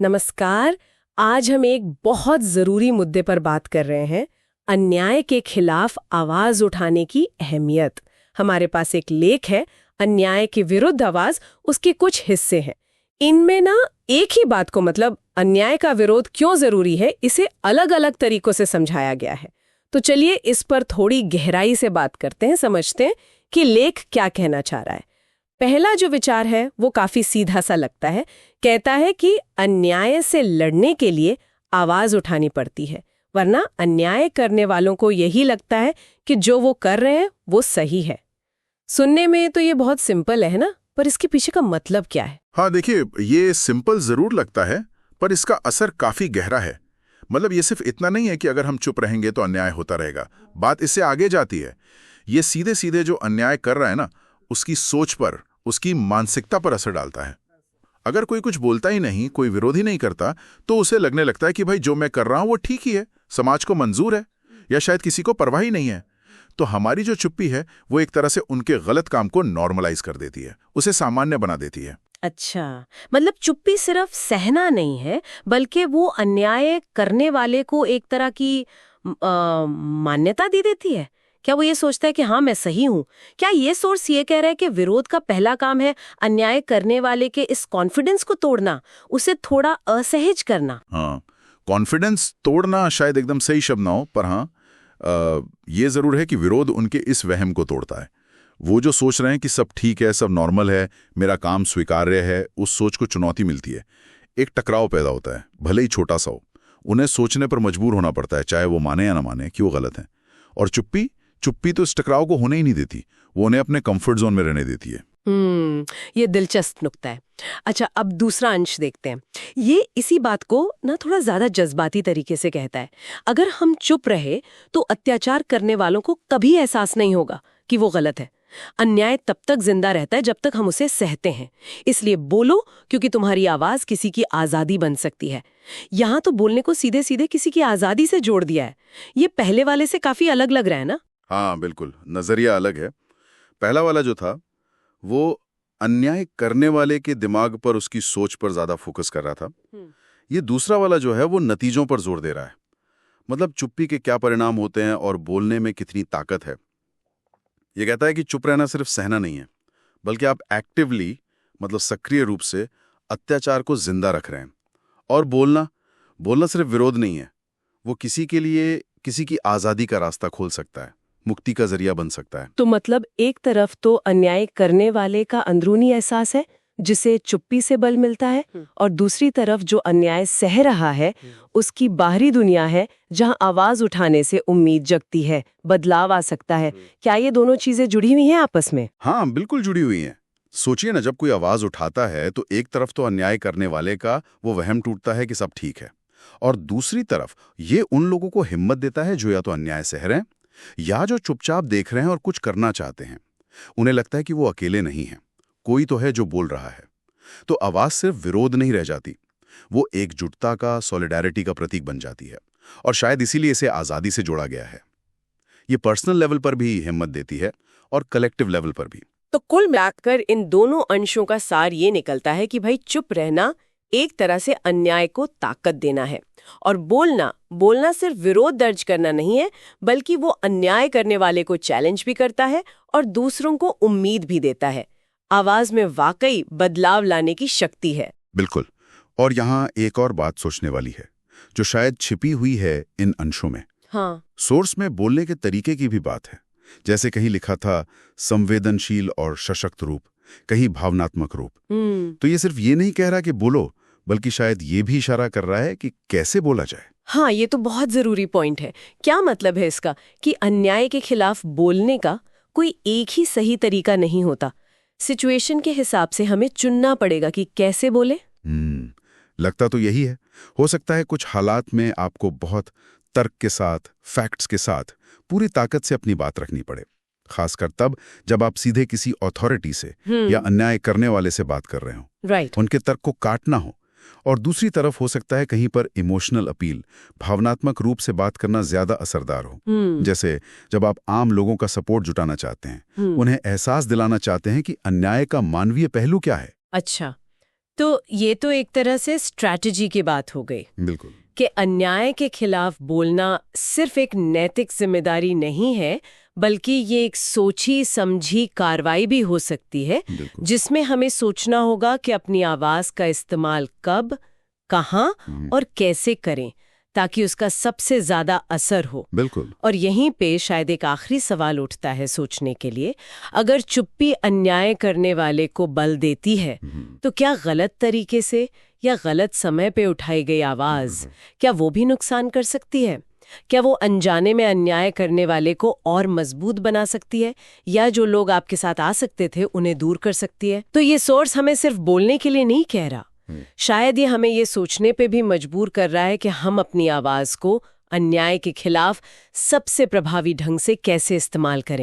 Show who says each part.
Speaker 1: नमस्कार। आज हम एक बहुत जरूरी मुद्दे पर बात कर रहे हैं, अन्याय के खिलाफ आवाज उठाने की अहमियत। हमारे पास एक लेख है, अन्याय के विरुद्ध आवाज, उसके कुछ हिस्से हैं। इनमें ना एक ही बात को, मतलब अन्याय का विरोध क्यों जरूरी है, इसे अलग अलग तरीकों से समझाया गया है। तो चलिए इस पर थोड़ी गहराई से बात करते हैं, समझते हैं कि लेख क्या कहना चाह रहा है। पहला जो विचार है वो काफी सीधा सा लगता है। कहता है कि अन्याय से लड़ने के लिए आवाज उठानी पड़ती है, वरना अन्याय करने वालों को यही लगता है कि जो वो कर रहे हैं वो सही है। सुनने में तो ये बहुत सिंपल है ना, पर इसके पीछे का मतलब क्या है?
Speaker 2: हाँ देखिए, ये सिंपल जरूर लगता है, पर इसका असर काफी गहरा है। मतलब ये सिर्फ इतना नहीं है कि अगर हम चुप रहेंगे तो अन्याय होता रहेगा। बात इससे आगे जाती है। ये सीधे सीधे जो अन्याय कर रहा है ना, उसकी सोच पर, उसकी मानसिकता पर असर डालता है। अगर कोई कुछ बोलता ही नहीं, कोई विरोध ही नहीं करता, तो उसे लगने लगता है कि भाई जो मैं कर रहा हूं वो ठीक ही है, समाज को मंजूर है, या शायद किसी को परवाह ही नहीं है। तो हमारी जो चुप्पी है वो एक तरह से उनके गलत काम को नॉर्मलाइज कर देती है, उसे सामान्य बना देती है।
Speaker 1: अच्छा, मतलब चुप्पी सिर्फ सहना नहीं है, बल्कि वो अन्याय करने वाले को एक तरह की मान्यता दे देती है। क्या वो ये सोचता है कि हाँ मैं सही हूँ? क्या ये सोर्स ये कह रहा है कि विरोध का पहला काम है अन्याय करने वाले के इस कॉन्फिडेंस को तोड़ना, उसे थोड़ा असहज करना?
Speaker 2: हाँ, कॉन्फिडेंस तोड़ना शायद एकदम सही शब्द ना हो, पर हाँ, ये जरूर है कि विरोध उनके इस वहम को तोड़ता है। वो जो सोच रहे हैं कि सब ठीक है, सब नॉर्मल है, मेरा काम स्वीकार्य है, उस सोच को चुनौती मिलती है। एक टकराव पैदा होता है, भले ही छोटा सा हो। उन्हें सोचने पर मजबूर होना पड़ता है, चाहे वो माने या ना माने कि वो गलत है। और चुप्पी तो इस टकराव को होने ही नहीं देती, वो उन्हें अपने कंफर्ट जोन में रहने देती है।
Speaker 1: ये दिलचस्प नुक्ता है। अच्छा, अब दूसरा अंश देखते हैं। ये इसी बात को ना थोड़ा ज्यादा जज्बाती तरीके से कहता है। अगर हम चुप रहे तो अत्याचार करने वालों को कभी एहसास नहीं होगा कि वो गलत है। अन्याय तब तक जिंदा रहता है जब तक हम उसे सहते हैं। इसलिए बोलो, क्योंकि तुम्हारी आवाज किसी की आजादी बन सकती है। यहाँ तो बोलने को सीधे सीधे किसी की आजादी से जोड़ दिया है। ये पहले वाले से काफी अलग लग रहा है ना?
Speaker 2: हाँ बिल्कुल, नजरिया अलग है। पहला वाला जो था वो अन्याय करने वाले के दिमाग पर, उसकी सोच पर ज्यादा फोकस कर रहा था। ये दूसरा वाला जो है वो नतीजों पर जोर दे रहा है। मतलब चुप्पी के क्या परिणाम होते हैं और बोलने में कितनी ताकत है। ये कहता है कि चुप रहना सिर्फ सहना नहीं है, बल्कि आप एक्टिवली, मतलब सक्रिय रूप से अत्याचार को जिंदा रख रहे हैं। और बोलना सिर्फ विरोध नहीं है, वो किसी के लिए किसी की आजादी का रास्ता खोल सकता है, मुक्ति का जरिया बन सकता है।
Speaker 1: तो मतलब एक तरफ तो अन्याय करने वाले का अंदरूनी एहसास है जिसे चुप्पी से बल मिलता है, और दूसरी तरफ जो अन्याय सह रहा है उसकी बाहरी दुनिया है जहां आवाज उठाने से उम्मीद जगती है, बदलाव आ सकता है। क्या ये दोनों चीजें जुड़ी हुई हैं आपस में?
Speaker 2: हाँ बिल्कुल जुड़ी हुई हैं। सोचिए ना, जब कोई आवाज उठाता है तो एक तरफ तो अन्याय करने वाले का वो वहम टूटता है कि सब ठीक है, और दूसरी तरफ ये उन लोगों को हिम्मत देता है जो या तो अन्याय सह रहे हैं या जो चुपचाप देख रहे हैं और कुछ करना चाहते हैं। उन्हें लगता है कि वो अकेले नहीं हैं, कोई तो है जो बोल रहा है। तो आवाज सिर्फ विरोध नहीं रह जाती, वो एकजुटता का, सॉलिडारिटी का प्रतीक बन जाती है। और शायद इसीलिए इसे आजादी से जोड़ा गया है। ये पर्सनल लेवल पर भी हिम्मत देती है और कलेक्टिव लेवल पर भी।
Speaker 1: तो कुल मिलाकर इन दोनों अंशों का सार ये निकलता है कि भाई चुप रहना एक तरह से अन्याय को ताकत देना है, और बोलना सिर्फ विरोध दर्ज करना नहीं है, बल्कि वो अन्याय करने वाले को चैलेंज भी करता है और दूसरों को उम्मीद भी देता है। आवाज में वाकई बदलाव लाने की शक्ति है।
Speaker 2: बिल्कुल। और यहाँ एक और बात सोचने वाली है, जो शायद छिपी हुई है इन अंशों में।
Speaker 1: हाँ,
Speaker 2: सोर्स में बोलने के तरीके की भी बात है। जैसे कहीं लिखा था संवेदनशील और सशक्त रूप, कहीं भावनात्मक रूप। तो ये सिर्फ ये नहीं कह रहा कि बोलो, बल्कि शायद ये भी इशारा कर रहा है कि कैसे बोला जाए।
Speaker 1: हाँ, ये तो बहुत जरूरी पॉइंट है। क्या मतलब है इसका? कि अन्याय के खिलाफ बोलने का कोई एक ही सही तरीका नहीं होता। सिचुएशन के हिसाब से हमें चुनना पड़ेगा कि कैसे बोले।
Speaker 2: लगता तो यही है। हो सकता है कुछ हालात में आपको बहुत तर्क के साथ, फैक्ट्स के साथ पूरी ताकत से अपनी बात रखनी पड़े, खासकर तब जब आप सीधे किसी अथॉरिटी से या अन्याय करने वाले से बात कर रहे हो।
Speaker 1: राइट।
Speaker 2: उनके तर्क को काटना हो। और दूसरी तरफ हो सकता है कहीं पर इमोशनल अपील, भावनात्मक रूप से बात करना ज्यादा असरदार हो। जैसे जब आप आम लोगों का सपोर्ट जुटाना चाहते हैं, उन्हें एहसास दिलाना चाहते हैं कि अन्याय का मानवीय पहलू क्या है।
Speaker 1: अच्छा, तो ये तो एक तरह से स्ट्रैटेजी की बात हो गई
Speaker 2: बिल्कुल
Speaker 1: कि अन्याय के खिलाफ बोलना सिर्फ एक नैतिक जिम्मेदारी नहीं है, बल्कि ये एक सोची समझी कार्रवाई भी हो सकती है, जिसमें हमें सोचना होगा कि अपनी आवाज का इस्तेमाल कब, कहाँ और कैसे करें ताकि उसका सबसे ज्यादा असर हो।
Speaker 2: बिल्कुल।
Speaker 1: और यहीं पे शायद एक आखिरी सवाल उठता है सोचने के लिए, अगर चुप्पी अन्याय करने वाले को बल देती है तो क्या गलत तरीके से या गलत समय पे उठाई गई आवाज क्या वो भी नुकसान कर सकती है? क्या वो अनजाने में अन्याय करने वाले को और मजबूत बना सकती है, या जो लोग आपके साथ आ सकते थे उन्हें दूर कर सकती है? तो ये सोर्स हमें सिर्फ बोलने के लिए नहीं कह रहा, शायद ये हमें ये सोचने पे भी मजबूर कर रहा है कि हम अपनी आवाज को अन्याय के खिलाफ सबसे प्रभावी ढंग से कैसे इस्तेमाल करें।